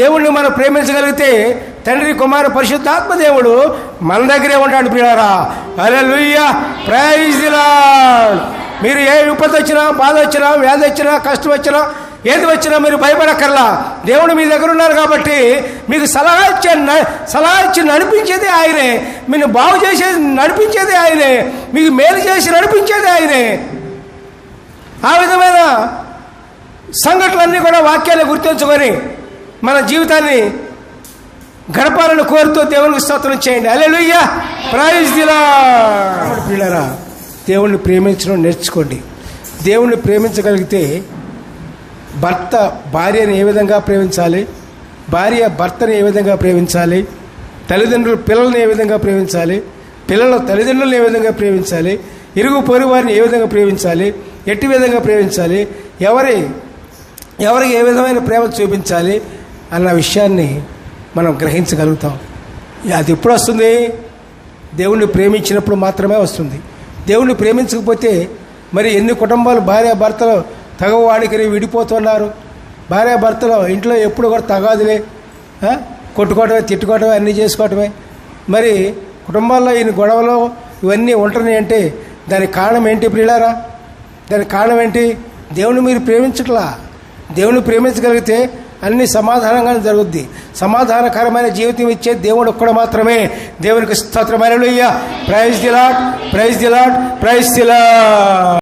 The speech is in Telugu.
దేవుణ్ణి మనం ప్రేమించగలిగితే తండ్రి కుమార పరిశుద్ధాత్మ దేవుడు మన దగ్గరే ఉంటాడు ప్రియులారా. హల్లెలూయా, ప్రైజ్ ది లార్డ్. మీరు ఏ విపత్తు వచ్చినా, బాధ వచ్చినా, వ్యాధి వచ్చినా, కష్టం వచ్చినా, ఏది వచ్చినా మీరు భయపడక్కర్లా. దేవుడు మీ దగ్గర ఉన్నారు కాబట్టి మీకు సలహా ఇచ్చి నడిపించేది ఆయనే. మీరు బాగు చేసేది నడిపించేది ఆయనే. మీకు మేలు చేసి నడిపించేది ఆయనే. ఆ విధమైన సంఘటనలన్నీ కూడా వాక్యాన్ని గుర్తుంచుకొని మన జీవితాన్ని గడపాలని కోరుతూ దేవునికి స్తోత్రం చేయండి. హల్లెలూయా, ప్రైజ్ ది లార్డ్. పిల్లరా, దేవుణ్ణి ప్రేమించడం నేర్చుకోండి. దేవుణ్ణి ప్రేమించగలిగితే భర్త భార్యని ఏ విధంగా ప్రేమించాలి, భార్య భర్తని ఏ విధంగా ప్రేమించాలి, తల్లిదండ్రులు పిల్లల్ని ఏ విధంగా ప్రేమించాలి, పిల్లలు తల్లిదండ్రులను ఏ విధంగా ప్రేమించాలి, ఇరుగు పొరుగు వారిని ఏ విధంగా ప్రేమించాలి, ఎట్టి విధంగా ప్రేమించాలి, ఎవరికి ఏ విధమైన ప్రేమ చూపించాలి అన్న విషయాన్ని మనం గ్రహించగలుగుతాం. అది ఎప్పుడు వస్తుంది? దేవుణ్ణి ప్రేమించినప్పుడు మాత్రమే వస్తుంది. దేవుణ్ణి ప్రేమించకపోతే మరి ఎన్ని కుటుంబాలు భార్యాభర్తలు తగవాడికి విడిపోతున్నారు. భార్యాభర్తలు ఇంట్లో ఎప్పుడు కూడా తగాదులే, కొట్టుకోవటమే, తిట్టుకోవటమే, అన్నీ చేసుకోవటమే. మరి కుటుంబాల్లో ఈ గొడవలు ఇవన్నీ ఉంటున్నాయి అంటే దానికి కారణం ఏంటి ప్రియులారా? దానికి కారణం ఏంటి? దేవుని మీరు ప్రేమించట్లా. దేవుని ప్రేమించగలిగితే అన్ని సమాధానంగానే జరుగుద్ది. సమాధానకరమైన జీవితం ఇచ్చే దేవుడు ఒక్కడు మాత్రమే. దేవునికి స్తోత్రం. Hallelujah, praise the Lord, praise the Lord, praise the lord.